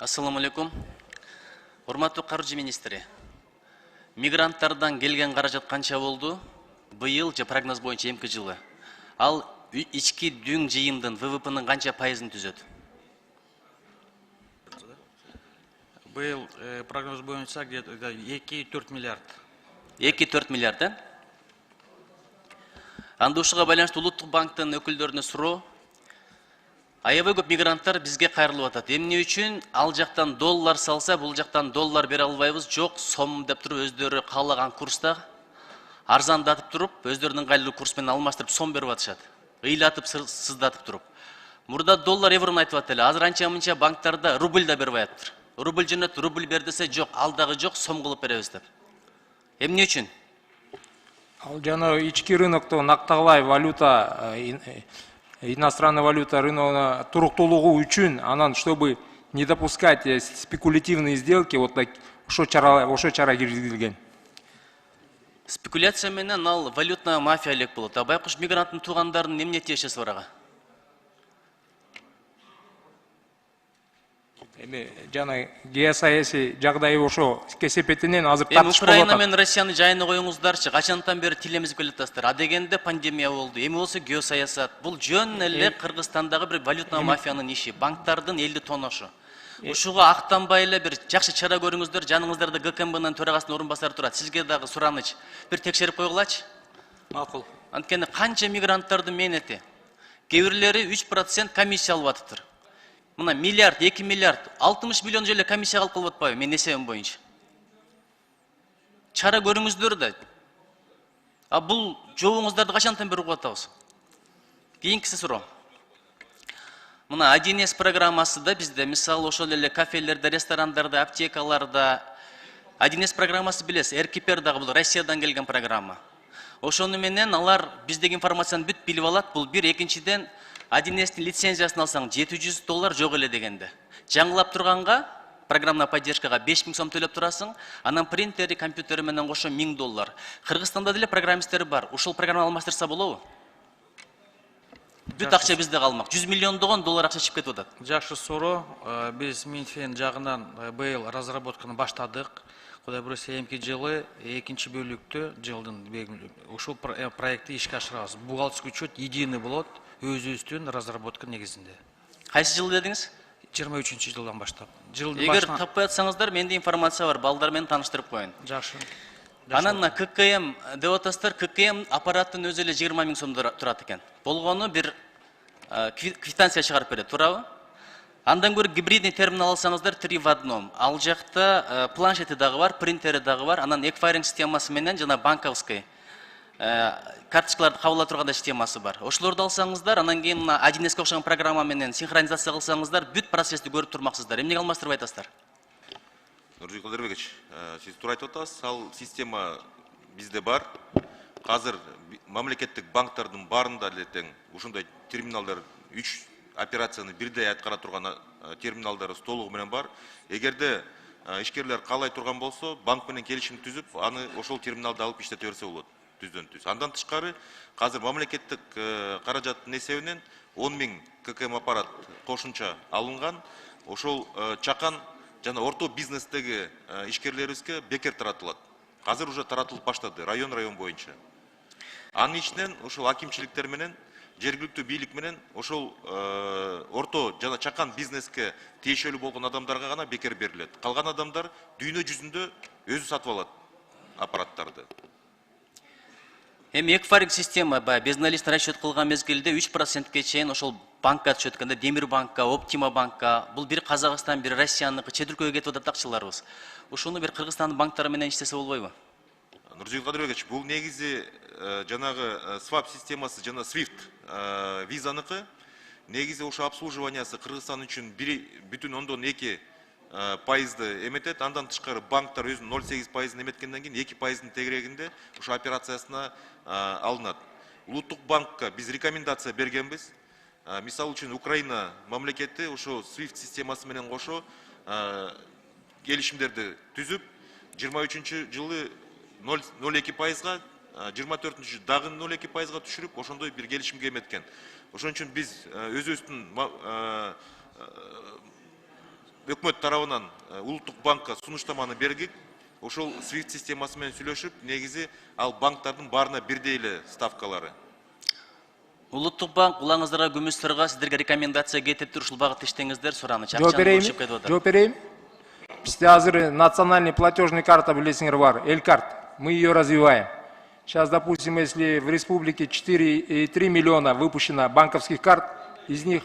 Ассаламу алейкум. Урматтуу каржы министри. Мигранттардан келген каражат канча болду? Быйыл же прогноз боюнча эмки жылы. Ал ички дүң жыйымдын ВВПнын канча пайызын түзөт? Быйыл прогноз боюнча где-то 2-4 миллиард. 2-4 миллиард, да? Андушуга байланыштуу Улуттук банктын өкүлдөрүнө суроо. Аябай көп мигранттар бизге кайрылып атат. Эмне үчүн ал жактан доллар салса, бул жактан доллар бере албайбыз? Жок, сом деп туруп өздөрү каалаган курста арзандатып туруп, өздөрүнүн ыңгайлуу курс менен алмаштырып сом берип атышат. Ыйлатып, сыздатып туруп. Мурда доллар, еврону айтып атты эле. Азыр анча-мынча банктарда рубль да бербей атыптыр. Рубль жөнөт, рубль бер десе жок, ал дагы жок, сом кылып беребиз деп. Эмне үчүн? Ал жана ички рынокто нактагылай валюта, иностранная валюта рыногуна туруктуулугу үчүн, анан чтобы не допускать спекулятивные сделки, вот ошо чара киргизилген. Спекуляция менен ал валютная мафия элек болот. А байкуш мигранттын туугандарынын эмне тиешеси бар ага? Эми жана геосаясий жагдай ошо кесепетинен азыр тартыш болуп атат. Украина менен Россияны жайына коюңуздарчы. Качантан бери тилемизип келатасыздар. А дегенде пандемия болду. Эми болсо геосаясат. Бул жөн эле Кыргызстандагы бир валютная мафиянын иши, банктардын элди тоношу. Ушуга актанбай эле бир жакшы чара көрүңүздөр. Жаныңыздарда ГКМБнын төрагасынын орун басары турат. Сизге дагы сураныч. Бир текшерип койгулачы. Макул. Анткени канча мигранттардын мээнети? Кээ бирлери 3% комиссия алып атыптыр. Мына миллиард, 2 миллиард, 60 миллион желе комиссия калып калып атпайбы менин эсебим боюнча. Чара көрүңүздөр да. А бул жообуңуздарды качантан бери угуп атабыз? Кийинкиси суроо. Мына 1С программасында бизде мисалы ошол эле кафелерде, ресторандарда, аптекаларда 1С программасы билесиз, Эркипер дагы бул Россиядан келген программа. Ошону менен алар биздеги информацияны бүт билип алат. Бул бир, экинчиден 1С лицензиясын алсаң $700 жок эле дегенде. Жаңылап турганга программная поддержкага 5000 сом төлөп турасың, анан принтери, компьютери менен кошо $1000. Кыргызстанда деле программисттер бар. Ушул программаны алмаштырса болобу? Бүт акча бизде калмак. 100 миллиондогон доллар акча чыгып кетип атат. Жакшы суроо. Биз Минфин жагынан быйыл разработканы баштадык. Кудай буюрса эмки жылы экинчи бөлүктө жылдын ушул проектти ишке ашырабыз. Бухгалтерский учет единый болот, өзүбүздүн разработка негизинде. Кайсы жылы дедиңиз? 23-жылдан баштап. Эгер таппай атсаңыздар, менде информация бар, балдар менен тааныштырып коеюн. Жакшы. Анан ККМ деп атасыздар, ККМ аппараттын өзү эле 20 000 сом турат экен. Болгону бир квитанция чыгарып берет, туурабы? Андан көрө гибридный терминал алсаңыздар 3 в 1. Ал жакта планшети дагы бар, принтери дагы бар, анан эквайринг системасы менен жана банковский карточкаларды кабыл ала турган системасы бар. Ошолорду алсаңыздар, анан кийин мына 1С'ке окшогон программа менен синхронизация кылсаңыздар, бүт процессти көрүп турмаксыздар. Эмнеге алмаштырбай атасыздар? Нуржи Кадырбекович, сиз туура айтып атасыз. Ал система бизде бар. Азыр мамлекеттик банктардын баарында эле тең ушундай терминалдар 3 операцияны бирдей аткара турган терминалдары толугу менен бар. Эгерде ишкерлер каалай турган болсо, банк менен келишим түзүп, аны ошол терминалды алып иштете берсе болот. Түздөн түз. Андан тышкары, азыр мамлекеттик каражаттын эсебинен 10 000 ККМ аппарат кошумча алынган. Ошол чакан жана орто бизнестеги ишкерлерибизге бекер таратылат. Азыр уже таратылып баштады, район боюнча. Анын ичинен ошол акимчиликтер менен, жергиликтүү бийлик менен ошол орто жана чакан бизнеске тиешелүү болгон адамдарга гана бекер берилет. Калган адамдар дүйнө жүзүндө өзү сатып алат аппараттарды. Эми эквайринг система безналичный расчет кылган мезгилде 3%ке чейин ошол банкка түшөт экен, Демир банкка, Оптима банкка, бул бир Казакстан, бир Россияныкы чет өлкөгө кетип атат акчаларыбыз. Ушуну бир Кыргызстандын банктары менен иштесе болбойбу? Нуржигит Кадырбекович, бул негизи жанагы swap системасы жана SWIFT визаныкы негизи ошо обслуживаниясы Кыргызстан үчүн 1,2 пайызды эметет. Андан тышкары банктар өзүнүн 0,8% эметкенден кийин 2% тегерегинде ошо операциясына алынат. Улуттук банкка биз рекомендация бергенбиз. Мисалы үчүн Украина мамлекети ошо SWIFT системасы менен кошо келишимдерди түзүп 23-жылы 0,2%, 24-жы дагы 0,2%га түшүрүп, ошондой бир келишимге эметкен. Ошон үчүн биз өзүбүздүн өкмөт тарабынан улуттук банкка сунуштаманы бергик. Ошол SWIFT системасы менен сүйлөшүп, негизи ал банктардын баарына бирдей эле ставкалары. Улуттук банк улаңыздарга, күмүстөргө сиздерге рекомендация кетиптир, ушул багытта иштеңиздер, сураны Жооп берейин. Бизде азыр национальный платежный карта билесиңер бар, Элькарт. Мы ее развиваем. Сейчас, допустим, если в республике 4,3 миллиона выпущено банковских карт, из них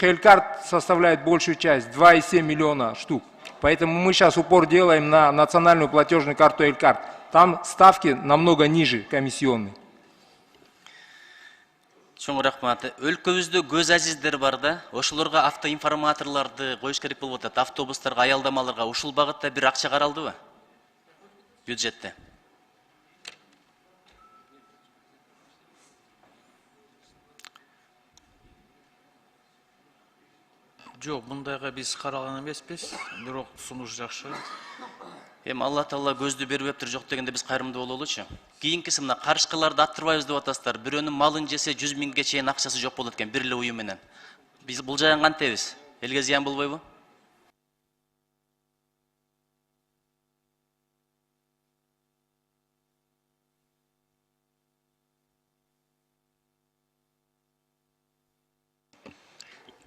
Элькарт составляет большую часть, 2,7 миллиона штук. Поэтому мы сейчас упор делаем на национальную платежную карту Элькарт. Там ставки намного ниже комиссионные. Чоң рахмат. Өлкөбүздө көз азиздер бар да, ошолорго автоинформаторлорду коюш керек болуп атат, автобустарга, аялдамаларга. Ушул багытта бир акча каралдыбы? Бюджетте. Жок, мындайга биз каралган эмеспиз, бирок сунуш жакшы. Эми Алла Таала көздү бербептир, жок дегенде биз кайрымдуу бололучу. Кийинкиси мына карышкаларды аттырбайбыз деп атасыздар. Бирөөнүн малын жесе 100 миңге чейин акчасы жок болот экен, бир эле уюм менен. Биз бул жайын кантебиз? Элге зыян болбойбу?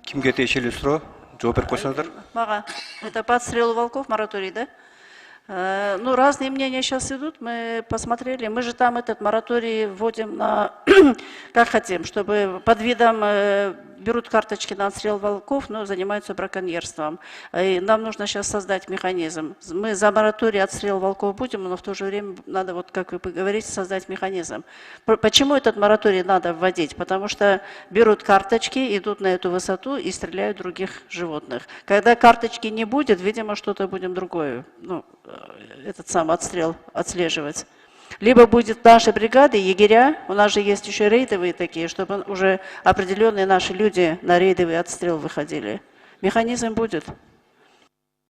Кимге тиешелүү суроо? Жооп берип койсоңуздар. Мага. Это по отстрелу волков мораторий, да? Ну, разные мнения сейчас идут, мы посмотрели. Мы же там этот мораторий вводим на, как хотим, чтобы под видом берут карточки на отстрел волков, но занимаются браконьерством. И нам нужно сейчас создать механизм. Мы за мораторий отстрел волков будем, но в то же время надо, вот как вы говорите, создать механизм. Почему этот мораторий надо вводить? Потому что берут карточки, идут на эту высоту и стреляют других животных. Когда карточки не будет, видимо, что-то будем другое. Ну, этот сам отстрел отслеживать. Либо будет наши бригады, егеря, у нас же есть еще рейдовые такие, чтобы уже определенные наши люди на рейдовый отстрел выходили. Механизм будет.